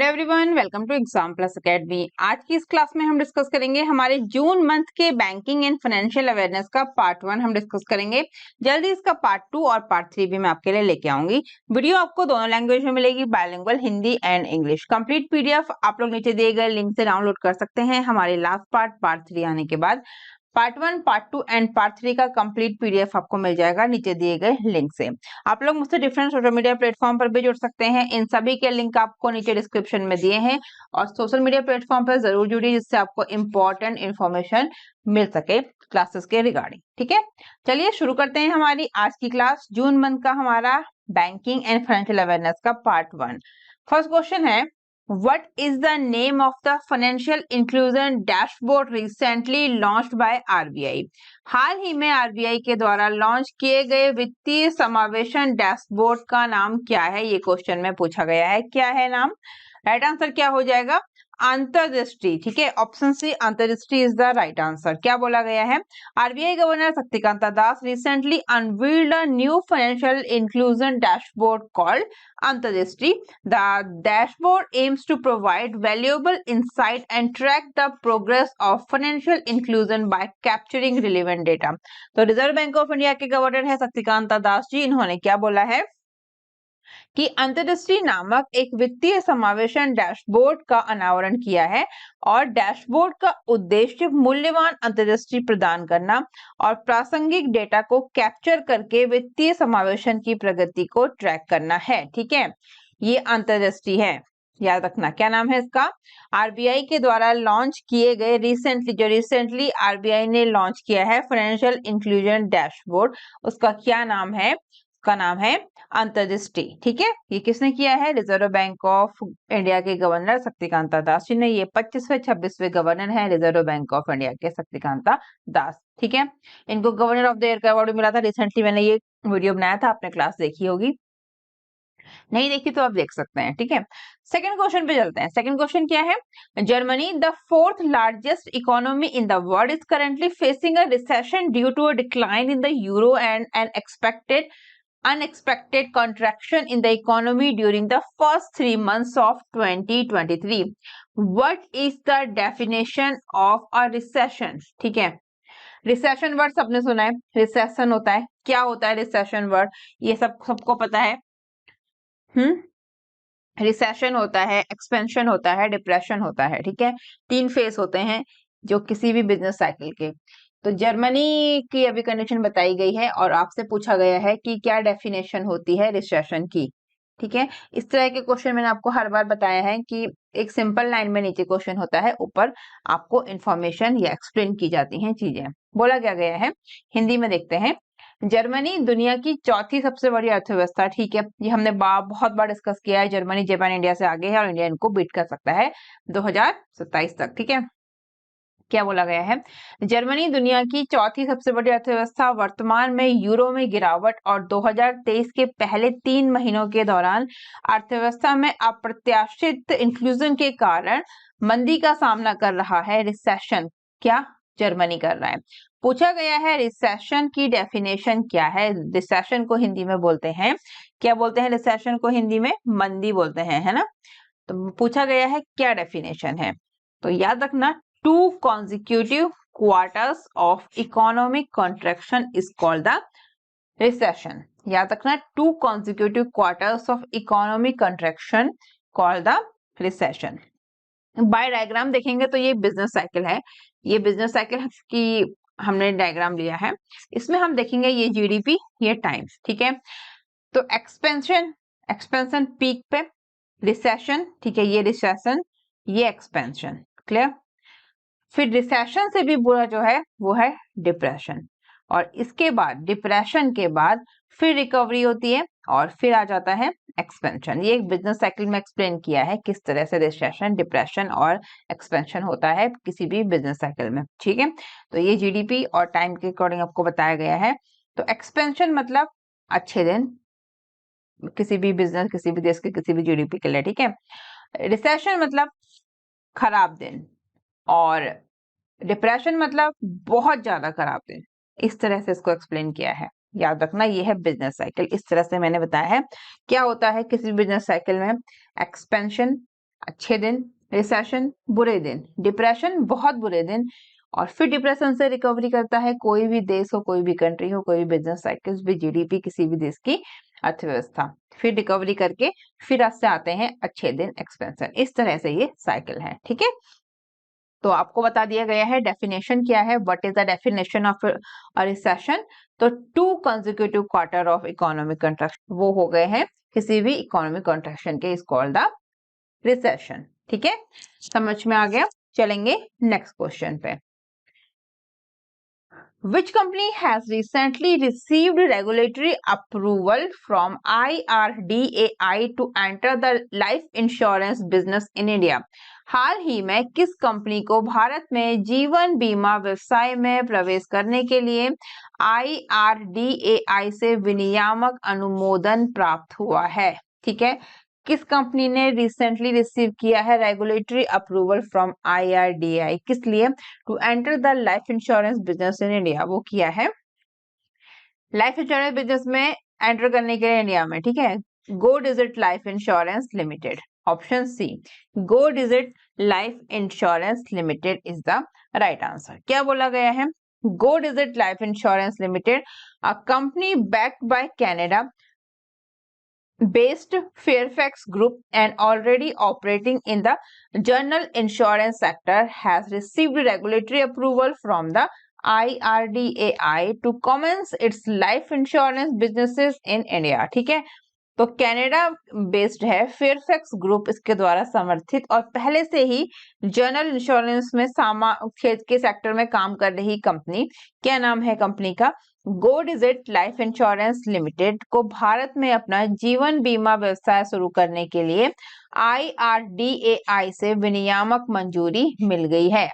Hello everyone, welcome to Exam Plus Academy. आज की इस क्लास में हम डिस्कस करेंगे हमारे जून मंथ के बैंकिंग एंड फाइनेंशियल अवेयरनेस का पार्ट 1 हम डिस्कस करेंगे। जल्दी इसका पार्ट 2 और पार्ट 3 भी मैं आपके लिए लेके आऊंगी। वीडियो आपको दोनों लैंग्वेज में मिलेगी, bilingual Hindi and English. Complete PDF आप लोग नीचे दिए गए लिंक से डाउनलोड कर सकते हैं। हमारे लास्ट पार्ट 3 आने के बाद पार्ट 1, पार्ट 2 एंड पार्ट 3 का कंप्लीट पीडीएफ आपको मिल जाएगा नीचे दिए गए लिंक से। आप लोग मुझसे डिफरेंट सोशल मीडिया प्लेटफॉर्म पर भी जुड़ सकते हैं। इन सभी के लिंक आपको नीचे डिस्क्रिप्शन में दिए हैं और सोशल मीडिया प्लेटफॉर्म पर जरूर जुड़िए, जिससे आपको इंपॉर्टेंट इंफॉर्मेशन मिल सके क्लासेस के रिगार्डिंग। ठीक है, चलिए शुरू करते हैं हमारी आज की क्लास। जून मंथ का हमारा बैंकिंग एंड फाइनेंशियल अवेयरनेस का पार्ट 1। फर्स्ट क्वेश्चन है, What is the name of the financial inclusion dashboard recently launched by RBI? हाल ही में RBI के द्वारा लॉन्च किए गए वित्तीय समावेशन डैशबोर्ड का नाम क्या है? ये क्वेश्चन में पूछा गया है। क्या है नाम? राइट आंसर क्या हो जाएगा? अंतर्दृष्टि। ठीक है, ऑप्शन सी अंतर्दृष्टि इज द राइट आंसर। क्या बोला गया है? RBI governor Shaktikanta Das recently unveiled a new financial inclusion dashboard called Antardrishti. The dashboard aims to provide valuable insight and track the progress of financial inclusion by capturing relevant data. तो reserve bank of India के governor है शक्तिकांता दास जी। इन्होंने क्या बोला है कि अंतर्दृष्टि नामक एक वित्तीय समावेशन डैशबोर्ड का अनावरण किया है और डैशबोर्ड का उद्देश्य मूल्यवान अंतर्दृष्टि प्रदान करना और प्रासंगिक डेटा को कैप्चर करके वित्तीय समावेशन की प्रगति को ट्रैक करना है। ठीक है, ये अंतर्दृष्टि है, याद रखना। क्या नाम है इसका? आरबीआई के द्वारा लॉन्च किए गए रिसेंटली आरबीआई ने लॉन्च किया है फाइनेंशियल इंक्लूजन डैशबोर्ड, उसका क्या नाम है? उसका नाम है अंतर्दृष्टि। ठीक है, ये किसने किया है? रिजर्व बैंक ऑफ इंडिया के गवर्नर शक्तिकांता दास जी ने। ये 25वें 26वें गवर्नर है रिजर्व बैंक ऑफ इंडिया के शक्तिकांता दास। ठीक है, इनको गवर्नर ऑफ द ईयर का अवार्ड मिला था। रिसेंटली मैंने ये वीडियो बनाया था, आपने क्लास देखी होगी, नहीं देखी तो आप देख सकते हैं। ठीक है, सेकंड क्वेश्चन पे चलते हैं। सेकंड क्वेश्चन क्या है? Germany, the fourth largest economy in the world, is currently facing a recession due to a decline in the euro and an unexpected contraction in the economy during the first 3 months of 2023. What is the definition of a recession? ठीक है, recession word सबने सुना है, recession होता है। क्या होता है रिसेशन वर्ड? ये सबको पता है। रिसेशन होता है, एक्सपेंशन होता है, डिप्रेशन होता है। ठीक है, 3 फेस होते हैं जो किसी भी बिजनेस साइकिल के। तो जर्मनी की अभी कंडीशन बताई गई है और आपसे पूछा गया है कि क्या डेफिनेशन होती है रिसेशन की। ठीक है, इस तरह के क्वेश्चन मैंने आपको हर बार बताया है कि एक सिंपल लाइन में नीचे क्वेश्चन होता है, ऊपर आपको इंफॉर्मेशन या एक्सप्लेन की जाती हैं चीजें। बोला क्या गया है, हिंदी में देखते हैं। जर्मनी दुनिया की चौथी सबसे बड़ी अर्थव्यवस्था। ठीक है, ये हमने बहुत बार डिस्कस किया है। जर्मनी जापान इंडिया से आगे है और इंडिया इनको बीट कर सकता है 2027 तक। ठीक है, क्या बोला गया है? जर्मनी दुनिया की चौथी सबसे बड़ी अर्थव्यवस्था, वर्तमान में यूरो में गिरावट और 2023 के पहले 3 महीनों के दौरान अर्थव्यवस्था में अप्रत्याशित इंक्लूजन के कारण मंदी का सामना कर रहा है। रिसेशन क्या जर्मनी कर रहा है? पूछा गया है रिसेशन की डेफिनेशन क्या है। रिसेशन को हिंदी में बोलते हैं, क्या बोलते हैं रिसेशन को हिंदी में? मंदी बोलते हैं, है ना। तो पूछा गया है क्या डेफिनेशन है, तो याद रखना, 2 consecutive quarters of economic contraction is called the recession. याद रखना, 2 consecutive quarters of economic contraction called the recession. By diagram देखेंगे तो ये बिजनेस साइकिल है। ये बिजनेस साइकिल की हमने डायग्राम लिया है। इसमें हम देखेंगे ये जीडीपी, ये टाइम्स। ठीक है, तो एक्सपेंशन पीक पे, रिसेशन, ठीक है, ये रिसेशन, ये एक्सपेंशन। क्लियर? फिर रिसेशन से भी बुरा जो है वो है डिप्रेशन, और इसके बाद डिप्रेशन के बाद फिर रिकवरी होती है और फिर आ जाता है एक्सपेंशन। ये एक बिजनेस साइकिल में एक्सप्लेन किया है किस तरह से रिसेशन, डिप्रेशन और एक्सपेंशन होता है किसी भी बिजनेस साइकिल में। ठीक है, तो ये जीडीपी और टाइम के अकॉर्डिंग आपको बताया गया है। तो एक्सपेंशन मतलब अच्छे दिन किसी भी बिजनेस, किसी भी देश के, किसी भी जीडीपी के लिए। ठीक है, रिसेशन मतलब खराब दिन और डिप्रेशन मतलब बहुत ज्यादा खराब दिन। इस तरह से इसको एक्सप्लेन किया है। याद रखना, ये है बिजनेस साइकिल। इस तरह से मैंने बताया है क्या होता है किसी बिजनेस साइकिल में। एक्सपेंशन अच्छे दिन, रिसेशन बुरे दिन, डिप्रेशन बहुत बुरे दिन, और फिर डिप्रेशन से रिकवरी करता है कोई भी देश हो, कोई भी कंट्री हो, कोई भी बिजनेस साइकिल भी, जीडीपी किसी भी देश की अर्थव्यवस्था, फिर रिकवरी करके फिर से आते हैं अच्छे दिन, एक्सपेंशन। इस तरह से ये साइकिल है। ठीक है, तो आपको बता दिया गया है डेफिनेशन क्या है, what is the definition of a recession. तो 2 consecutive quarter of economic contraction वो हो गए हैं किसी भी इकोनॉमिक कंट्रैक्शन के, इज कॉल्ड द रिसेशन। ठीक है, समझ में आ गया। चलेंगे नेक्स्ट क्वेश्चन पे। Which company has recently received regulatory approval from IRDAI to enter the life insurance business in India? हाल ही में किस कंपनी को भारत में जीवन बीमा व्यवसाय में प्रवेश करने के लिए IRDAI से विनियामक अनुमोदन प्राप्त हुआ है? ठीक है, किस कंपनी ने रिसेंटली रिसीव किया है रेगुलेटरी अप्रूवल फ्रॉम IRDAI, किस लिए? To enter the life insurance business in India. वो किया है लाइफ इंश्योरेंस बिजनेस में एंटर करने के लिए इंडिया में। ठीक है, go digit life insurance limited, option C, go digit life insurance limited is the right answer. क्या बोला गया है? Go digit life insurance limited, a company backed by Canada based Fairfax Group and already operating in the general insurance sector has received regulatory approval from the IRDAI to commence its life insurance businesses in India। ठीक है, तो Canada based है, Fairfax group इसके द्वारा समर्थित और पहले से ही जनरल इंश्योरेंस में क्षेत्र के सेक्टर में काम कर रही कंपनी। क्या नाम है कंपनी का? गो डिजिट लाइफ इंश्योरेंस लिमिटेड को भारत में अपना जीवन बीमा व्यवसाय शुरू करने के लिए IRDAI से विनियामक मंजूरी मिल गई है।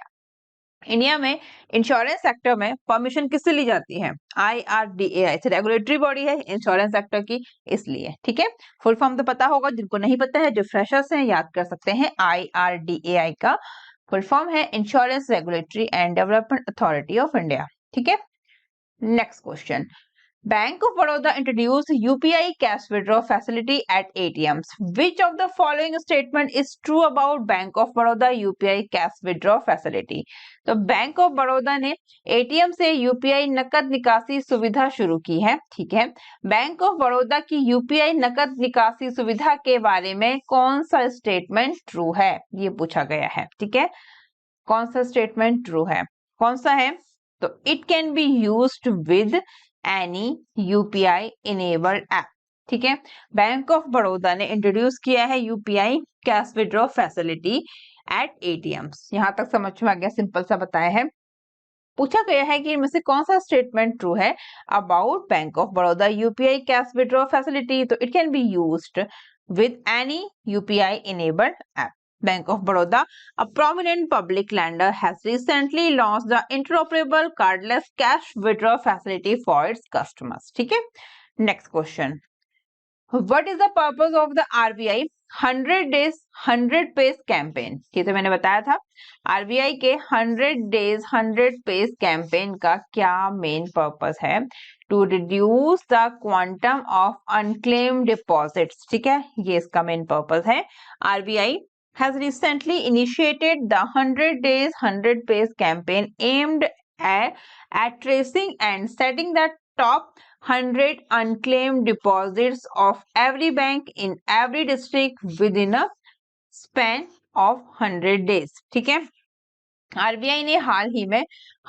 इंडिया में इंश्योरेंस सेक्टर में परमिशन किससे ली जाती है? IRDAI से, रेगुलेटरी बॉडी है इंश्योरेंस सेक्टर की, इसलिए। ठीक है, फुल फॉर्म तो पता होगा, जिनको नहीं पता है जो फ्रेशर्स हैं याद कर सकते हैं। IRDAI का फुल फॉर्म है insurance regulatory and development authority of India. ठीक है, next question. Bank of Baroda introduced UPI cash withdrawal facility at ATMs. Which of the following statement is true about Bank of Baroda UPI cash withdrawal facility? तो bank of Baroda ने ATM से UPI नकद निकासी सुविधा शुरू की है। ठीक है, बैंक ऑफ बड़ौदा की यूपीआई नकद निकासी सुविधा के बारे में कौन सा स्टेटमेंट ट्रू है, ये पूछा गया है। ठीक है, कौन सा स्टेटमेंट ट्रू है, कौन सा है? तो it can be used with any UPI enabled app. ठीक है, बैंक ऑफ बड़ौदा ने इंट्रोड्यूस किया है UPI cash withdraw facility eight ATMs. यहां तक समझ में आ गया, सिंपल सा बताया है। पूछा गया है कि इनमें से कौन सा स्टेटमेंट ट्रू है about bank of Baroda UPI cash withdraw facility. तो it can be used with any UPI enabled app. Bank of Baroda, a prominent public lender, has recently launched the interoperable cardless cash withdrawal facility for its customers. ठीक है, next question. What is the purpose of the RBI 100 days 100 pays campaign? ये तो मैंने बताया था, RBI के 100 days 100 pays campaign का क्या मेन पर्पस है? To reduce the quantum of unclaimed deposits। ठीक है, ये इसका मेन पर्पस है। RBI has recently initiated the 100 days 100 pays campaign aimed at tracing and setting the top 100 unclaimed deposits of every bank in every district within a span of 100 days। ठीक है, RBI ने हाल ही में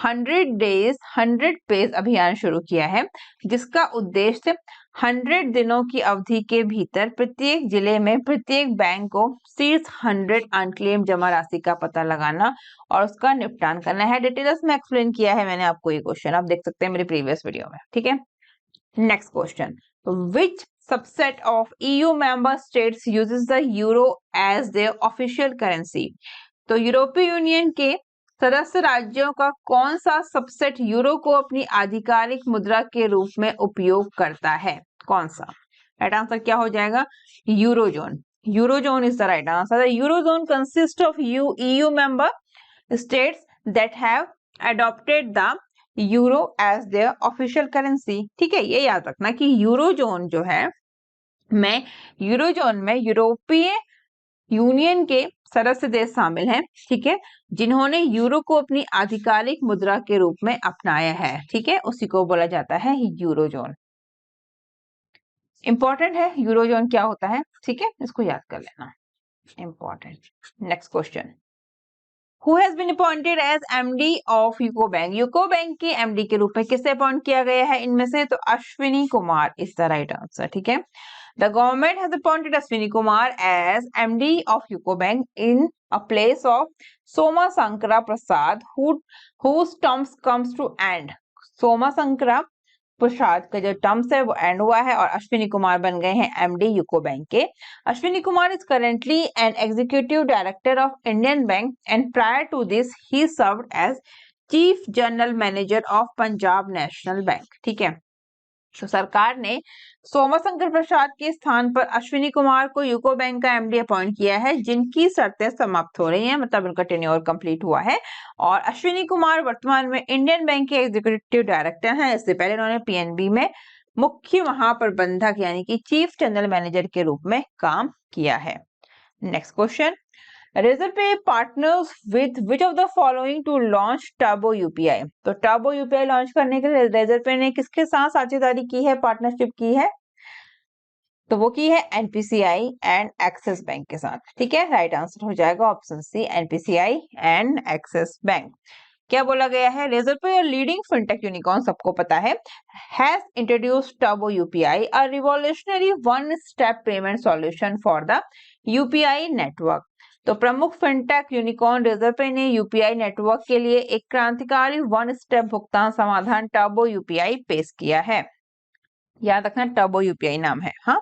100 days 100 page अभियान शुरू किया है, जिसका उद्देश्य 100 दिनों की अवधि के भीतर प्रत्येक जिले में प्रत्येक बैंक को शीर्ष 100 अनक्लेम जमा राशि का पता लगाना और उसका निपटान करना है। डिटेल्स में एक्सप्लेन किया है मैंने आपको ये क्वेश्चन, आप देख सकते हैं मेरे प्रीवियस वीडियो में। ठीक है, next question. Which subset of EU member states uses the euro as their official currency? तो यूरोपीय यूनियन के सदस्य राज्यों का कौन सा सबसेट यूरो को अपनी आधिकारिक मुद्रा के रूप में उपयोग करता है? कौन सा? राइट आंसर क्या हो जाएगा? Eurozone. Eurozone is the right answer. Eurozone consist of EU member states that have adopted the euro as their official currency. ठीक है, ये याद रखना कि यूरोजोन जो है, यूरोजोन में यूरोपीय यूनियन के सदस्य देश शामिल हैं, ठीक है, जिन्होंने यूरो को अपनी आधिकारिक मुद्रा के रूप में अपनाया है, ठीक है, उसी को बोला जाता है यूरोजोन। इंपॉर्टेंट है यूरोजोन क्या होता है, ठीक है, इसको याद कर लेना, important. Next question, Who has been appointed as MD of UCO bank? UCO Bank के MD के रूप में किसे अपॉइंट किया गया है इनमें से? तो Ashwini Kumar is the right answer, ठीक है। The government has appointed Ashwini Kumar as MD of UCO Bank in a place of Soma Sankara Prasad, whose terms comes to end. Soma Sankara प्रसाद का जो टर्म्स है वो एंड हुआ है और अश्विनी कुमार बन गए हैं एमडी यूको बैंक के। Ashwini Kumar is currently an executive director of Indian Bank and prior to this he served as chief general manager of Punjab National Bank, ठीक है। तो सरकार ने सोमाशंकर प्रसाद के स्थान पर अश्विनी कुमार को यूको बैंक का एमडी अपॉइंट किया है, जिनकी शर्तें समाप्त हो रही हैं, मतलब उनका टेन्योर कंप्लीट हुआ है। और अश्विनी कुमार वर्तमान में इंडियन बैंक के एग्जीक्यूटिव डायरेक्टर हैं। इससे पहले उन्होंने पीएनबी में मुख्य महाप्रबंधक यानी कि चीफ जनरल मैनेजर के रूप में काम किया है। Next question, Razorpay partners with which of the following to launch Turbo UPI? तो Turbo UPI लॉन्च करने के लिए Razorpay ने किसके साथ साझेदारी की है, पार्टनरशिप की है? तो वो की है एनपीसीआई एंड एक्सिस बैंक के साथ, ठीक है। राइट आंसर हो जाएगा option C, NPCI and Axis Bank. क्या बोला गया है? Razorpay लीडिंग फिनटेक यूनिकॉर्न सबको पता है, has introduced turbo UPI, a revolutionary one step payment solution for the UPI network. तो प्रमुख फिनटेक यूनिकॉर्न Razorpay ने यूपीआई नेटवर्क के लिए एक क्रांतिकारी वन स्टेप भुगतान समाधान टर्बो यूपीआई पेश किया है। याद रखना टर्बो यूपीआई नाम है। हाँ,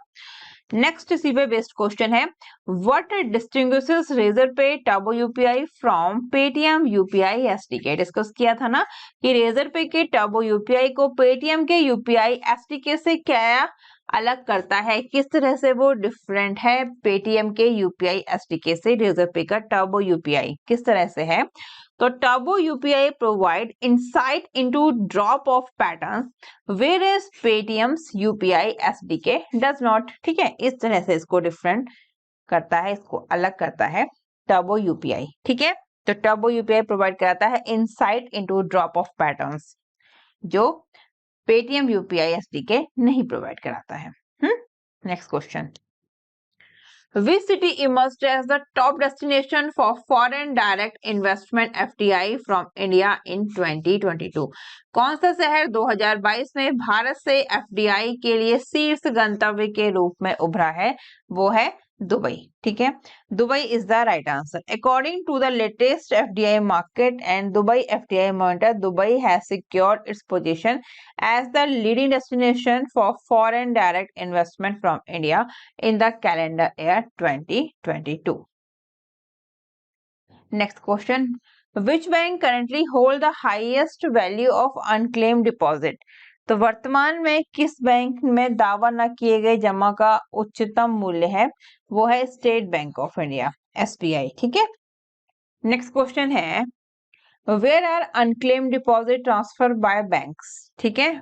नेक्स्ट इसी पे बेस्ड क्वेश्चन है, what distinguishes Razorpay turbo UPI from Paytm UPI SDK? Discuss किया था ना कि Razorpay के टर्बो यूपीआई को पेटीएम के यूपीआई एसडीके से क्या अलग करता है, किस तरह से वो डिफरेंट है पेटीएम के यूपीआई एसडीके से Razorpay का टर्बो यूपीआई किस तरह से है? तो turbo UPI provide insight into drop of patterns whereas Paytm's UPI SDK does not, ठीक है। इस तरह से इसको डिफरेंट करता है, इसको अलग करता है टर्बो यूपीआई, ठीक है। तो टर्बो यूपीआई प्रोवाइड कराता है insight into drop of patterns, जो पेटीएम यूपीआई एसडीके नहीं प्रोवाइड कराता है। Next question, Which city emerged as the top destination for foreign direct investment FDI from India in 2022? कौन सा शहर 2022 में भारत से एफडीआई के लिए शीर्ष गंतव्य के रूप में उभरा है? वो है दुबई, ठीक है। Dubai is the right answer. According to the latest FDI market and Dubai FDI monitor, Dubai has secured its position as the leading destination for foreign direct investment from India in the calendar year 2022. Next question, which bank currently hold the highest value of unclaimed deposit? तो वर्तमान में किस bank में दावा न किए गए जमा का उच्चतम मूल्य है? वो है State Bank of India, SBI, ठीक है। नेक्स्ट क्वेश्चन है, where are unclaimed deposit transfer by banks, ठीक है।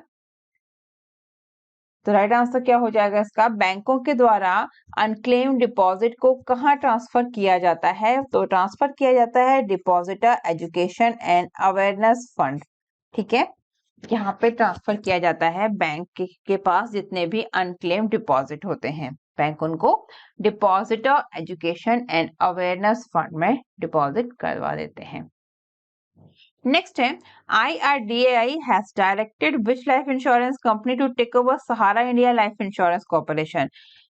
तो राइट आंसर क्या हो जाएगा इसका? बैंकों के द्वारा अनक्लेम्ड डिपॉजिट को कहाँ ट्रांसफर किया जाता है? तो ट्रांसफर किया जाता है depositor education and awareness fund, ठीक है। यहाँ पे ट्रांसफर किया जाता है बैंक के पास जितने भी अनक्लेम्ड डिपॉजिट होते हैं, बैंक उनको depositor education and awareness fund में डिपॉजिट करवा देते हैं। नेक्स्ट है, IRDAI has directed which life insurance company to take over Sahara India life insurance corporation?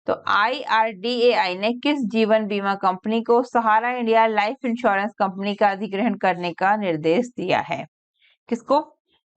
तो IRDAI ने किस जीवन बीमा कंपनी को सहारा इंडिया लाइफ इंश्योरेंस कंपनी का अधिग्रहण करने का निर्देश दिया है? किसको?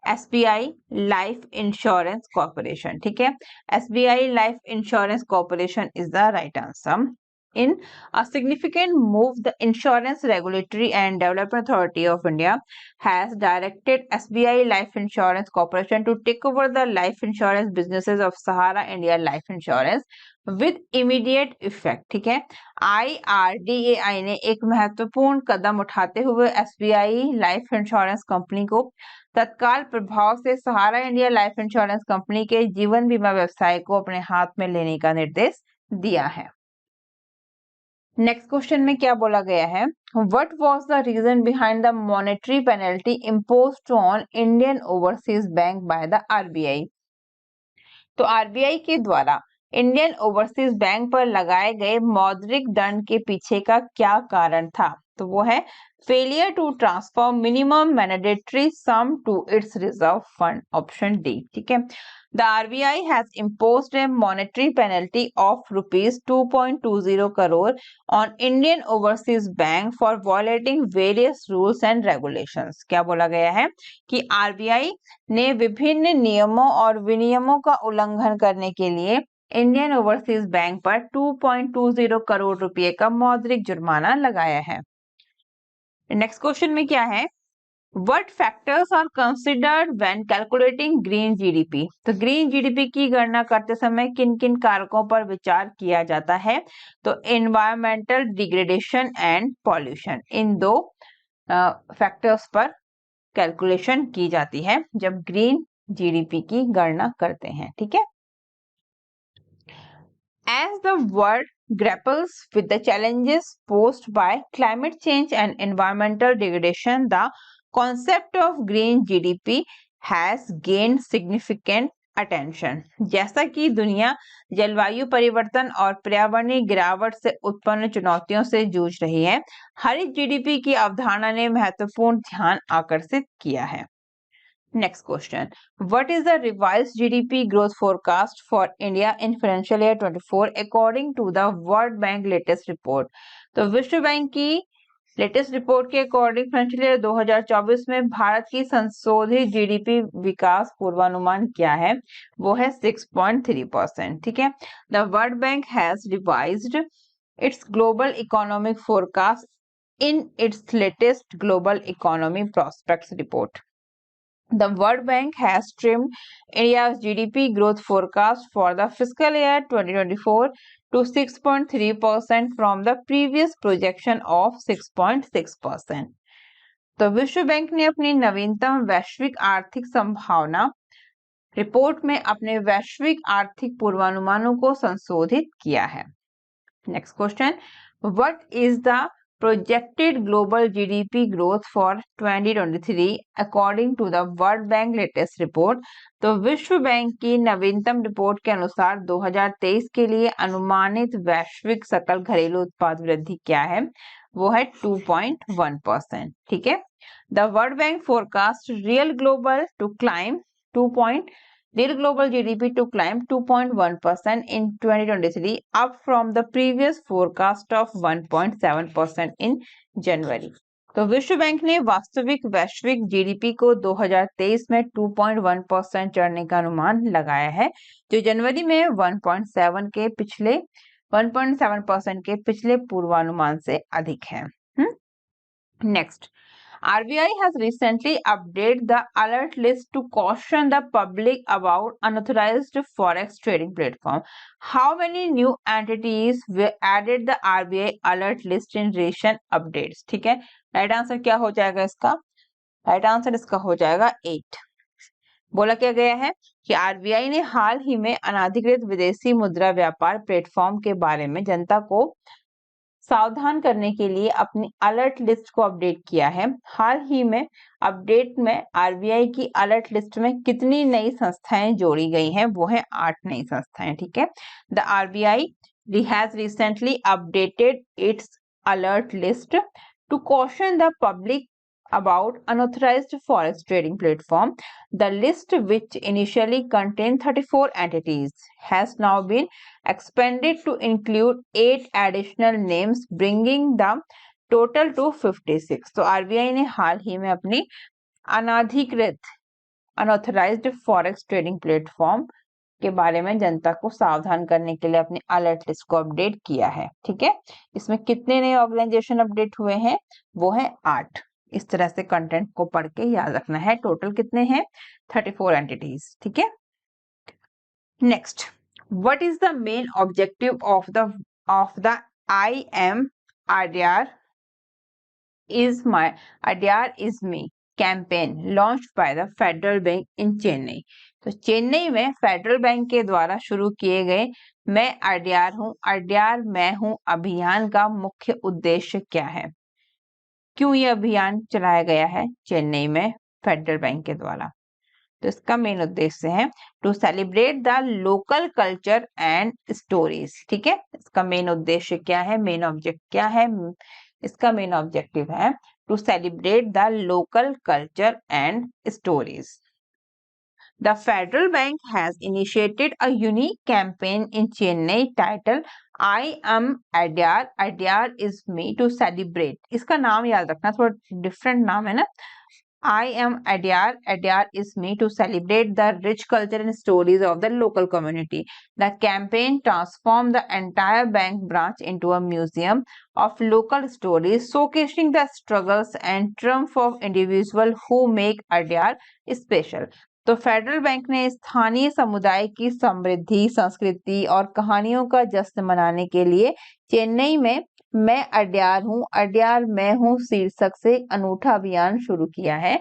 SBI लाइफ इंश्योरेंस कॉर्पोरेशन, ठीक है। SBI life insurance corporation is the right answer. In a significant move, the Insurance Regulatory and Development Authority of India has directed SBI Life Insurance Corporation to take over the life insurance businesses of Sahara India Life Insurance with immediate effect, ठीक है। IRDAI ने एक महत्वपूर्ण कदम उठाते हुए SBI life insurance company को तत्काल प्रभाव से सहारा इंडिया लाइफ इंश्योरेंस कंपनी के जीवन बीमा व्यवसाय को अपने हाथ में लेने का निर्देश दिया है। नेक्स्ट क्वेश्चन में क्या बोला गया है, what was the reason behind the monetary penalty imposed on Indian Overseas Bank by the RBI. तो आरबीआई के द्वारा इंडियन ओवरसीज बैंक पर लगाए गए मौद्रिक दंड के पीछे का क्या कारण था, तो वो है failure to transfer minimum mandatory sum to its reserve fund, option D. ठीक है, the RBI has imposed a monetary penalty of rupees 2.20 crore on Indian Overseas Bank for violating various rules and regulations। क्या बोला गया है कि RBI ने विभिन्न नियमों और विनियमों का उल्लंघन करने के लिए इंडियन ओवरसीज बैंक पर 2.20 करोड़ रुपए का मौद्रिक जुर्माना लगाया है। नेक्स्ट क्वेश्चन में क्या है, What factors are considered when calculating green GDP? तो ग्रीन जीडीपी की गणना करते समय किन किन कारकों पर विचार किया जाता है, तो एनवायरमेंटल डिग्रेडेशन एंड पॉल्यूशन, इन दो फैक्टर्स पर कैलकुलेशन की जाती है जब ग्रीन जीडीपी की गणना करते हैं। ठीक है, as the world grapples with the challenges posed by climate change and environmental degradation, the concept of green GDP has gained significant attention। जैसा कि दुनिया जलवायु परिवर्तन और पर्यावरणीय गिरावट से उत्पन्न चुनौतियों से जूझ रही है, हरित जीडीपी की अवधारणा ने महत्वपूर्ण ध्यान आकर्षित किया है। Next question. What is the revised GDP growth forecast for India in financial year 24 according to the World Bank latest report? तो विश्व बैंक की लेटेस्ट रिपोर्ट के अकॉर्डिंग फाइनेंशियल ईयर 2024 में भारत की संशोधित जीडीपी विकास पूर्वानुमान क्या है, वो है 6.3%। ठीक है, the World bank has revised it's global economic forecast in its latest global economy prospects report. The World Bank has trimmed India's GDP growth forecast for the fiscal year 2024 to 6.3% from the previous projection of 6.6%। तो विश्व bank ने अपनी नवीनतम वैश्विक आर्थिक संभावना report में अपने वैश्विक आर्थिक पूर्वानुमानों को संशोधित किया है। Next question, what is the projected global GDP growth for 2023 according to the World Bank latest report। तो विश्व बैंक की नवीनतम रिपोर्ट के अनुसार 2023 के लिए अनुमानित वैश्विक सकल घरेलू उत्पाद वृद्धि क्या है, वो है 2.1%। ठीक है, the World Bank forecast real global to climb real global GDP to climb 2.1% in 2023 up from the previous forecast of 1.7% in January। तो विश्व बैंक ने वास्तविक वैश्विक जीडीपी को 2023 में 2.1% चढ़ने का अनुमान लगाया है, जो जनवरी में 1.7% के पिछले पूर्वानुमान से अधिक है। Next, RBI has recently updated the alert list to caution the public about unauthorized forex trading platform. How many new entities were added the RBI alert list in recent updates? ठीक है, राइट आंसर क्या हो जाएगा इसका, right answer इसका हो जाएगा 8। बोला क्या गया है कि आरबीआई ने हाल ही में अनाधिकृत विदेशी मुद्रा व्यापार प्लेटफॉर्म के बारे में जनता को सावधान करने के लिए अपनी अलर्ट लिस्ट को अपडेट किया है। हाल ही में अपडेट में आरबीआई की अलर्ट लिस्ट में कितनी नई संस्थाएं जोड़ी गई हैं, वो है 8 नई संस्थाएं। ठीक है, the RBI has recently updated its alert list to caution the public about unauthorized forex trading platform. The list, which initially contained 34 entities, has now been expanded to include 8 additional names, bringing the total to 56। तो RBI ने हाल ही में अपनी अनाधिकृत unauthorised forex trading platform के बारे में जनता को सावधान करने के लिए अपनी अलर्ट लिस्ट को अपडेट किया है। ठीक है, इसमें कितने नए ऑर्गेनाइजेशन अपडेट हुए हैं, वो है 8। इस तरह से कंटेंट को पढ़ के याद रखना है। टोटल कितने हैं, 34 एंटिटीज। ठीक है, next, what is the main objective of the IMRDR is me. Campaign launched by the federal bank in Chennai. तो चेन्नई में फेडरल बैंक के द्वारा शुरू किए गए मैं अड्यार हूँ अड्यार मैं हूँ अभियान का मुख्य उद्देश्य क्या है? क्यों ये अभियान चलाया गया है चेन्नई में फेडरल बैंक के द्वारा? तो इसका मेन उद्देश्य है to celebrate the local culture and stories. ठीक है, इसका मेन उद्देश्य क्या है, मेन ऑब्जेक्ट क्या है? इसका मेन ऑब्जेक्टिव है to celebrate the local culture and stories. The Federal Bank has initiated a unique campaign in Chennai titled I am Adyar, Adyar is me to celebrate। इसका नाम याद रखना, थोड़ा डिफरेंट नाम है ना। I am Adyar, Adyar is me to celebrate the rich culture and stories of the local community. The campaign transformed the entire bank branch into a museum of local stories, showcasing the struggles and triumph of individuals who make Adyar special। तो federal Bank ने स्थानीय समुदाय की समृद्धि, संस्कृति और कहानियों का जश्न मनाने के लिए चेन्नई में मैं अड्यार हूँ अड्यार मैं हूँ शीर्षक से अनूठा अभियान शुरू किया है।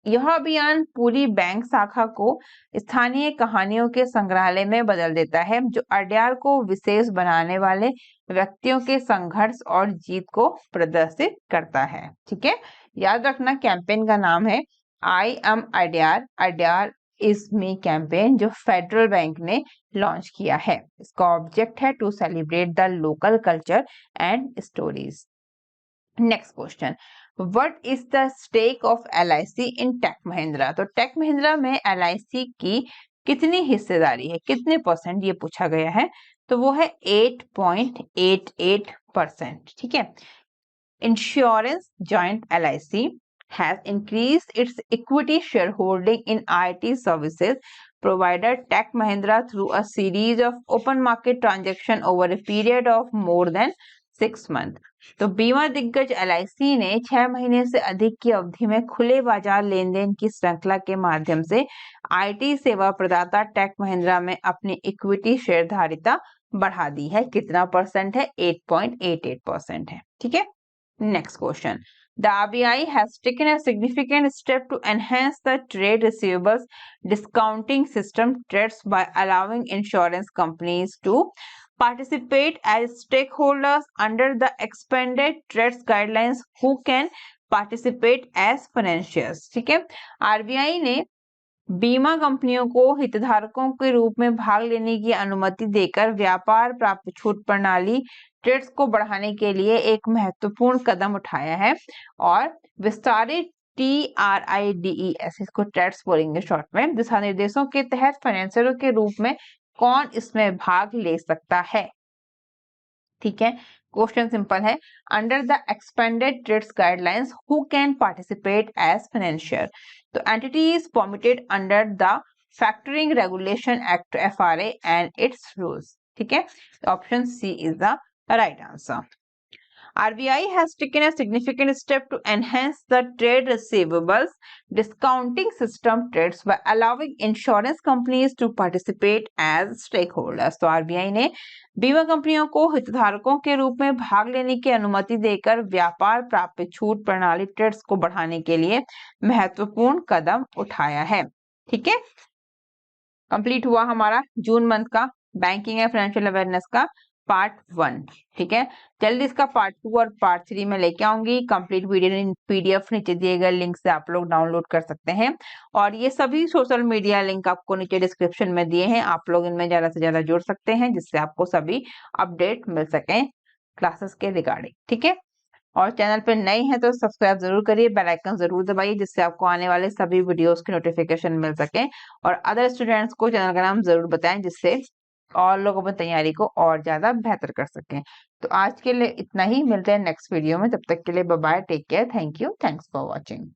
यह अभियान पूरी बैंक शाखा को स्थानीय कहानियों के संग्रहालय में बदल देता है, जो अड्यार को विशेष बनाने वाले व्यक्तियों के संघर्ष और जीत को प्रदर्शित करता है। ठीक है, याद रखना कैंपेन का नाम है I am Adyar, Adyar is me campaign, जो फेडरल बैंक ने लॉन्च किया है। इसका ऑब्जेक्ट है to celebrate the local culture and stories. Next question, what is the stake of LIC in Tech Mahindra? तो टेक महिंद्रा में LIC की कितनी हिस्सेदारी है, कितने परसेंट, ये पूछा गया है। तो वो है 8.88%। ठीक है, insurance joint LIC has increased its equity shareholding in IT services provider Tech Mahindra through a series of open market transactions over a period of more than 6 months। तो बीमा दिग्गज LIC ने 6 महीने से अधिक की अवधि में खुले बाजार लेन देन की श्रृंखला के माध्यम से IT सेवा प्रदाता टेक महिंद्रा में अपनी इक्विटी शेयरधारिता बढ़ा दी है। कितना परसेंट है? 8.88% है। ठीक है, next question, The RBI has taken a significant step to enhance the trade receivables discounting system TREDS by allowing insurance companies to participate as stakeholders under the expanded TREDS guidelines who can participate as financiers। ठीक है, RBI ने बीमा कंपनियों को हितधारकों के रूप में भाग लेने की अनुमति देकर व्यापार प्राप्त छूट प्रणाली ट्रेड्स को बढ़ाने के लिए एक महत्वपूर्ण कदम उठाया है और विस्तारित TRIDES, इसको ट्रेड्स बोलेंगे शॉर्ट में, दिशा निर्देशों के तहत फाइनेंसरों के रूप में कौन इसमें भाग ले सकता है। ठीक है, क्वेश्चन सिंपल है, under the expanded trades guidelines who can participate as financier. तो entity is permitted under the factoring regulation act FRA and its rules. ठीक है, option C is the right answer. RBI has taken a significant step to enhance the trade receivables discounting system TREDS by allowing insurance companies to participate as stakeholders। तो RBI ने बीमा कंपनियों को हितधारकों के रूप में भाग लेने की अनुमति देकर व्यापार प्राप्त छूट प्रणाली TREDS को बढ़ाने के लिए महत्वपूर्ण कदम उठाया है। ठीक है, कंप्लीट हुआ हमारा जून मंथ का बैंकिंग एंड फाइनेंशियल अवेयरनेस का पार्ट 1। ठीक है, जल्दी इसका पार्ट 2 और पार्ट 3 में लेके आऊंगी। कंप्लीट वीडियो PDF नीचे दिए गए लिंक से आप लोग डाउनलोड कर सकते हैं और ये सभी सोशल मीडिया लिंक आपको नीचे डिस्क्रिप्शन में दिए हैं। आप लोग इनमें ज्यादा से ज्यादा जुड़ सकते हैं जिससे आपको सभी अपडेट मिल सके क्लासेस के रिगार्डिंग। ठीक है, और चैनल पे नए हैं तो सब्सक्राइब जरूर करिए, बेल आइकन जरूर दबाइए जिससे आपको आने वाले सभी वीडियोस की नोटिफिकेशन मिल सके और अदर स्टूडेंट्स को चैनल का नाम जरूर बताएं जिससे और लोग अपनी तैयारी को और ज्यादा बेहतर कर सकें। तो आज के लिए इतना ही, मिलते हैं नेक्स्ट वीडियो में, तब तक के लिए bye bye, take care, thank you, thanks for watching.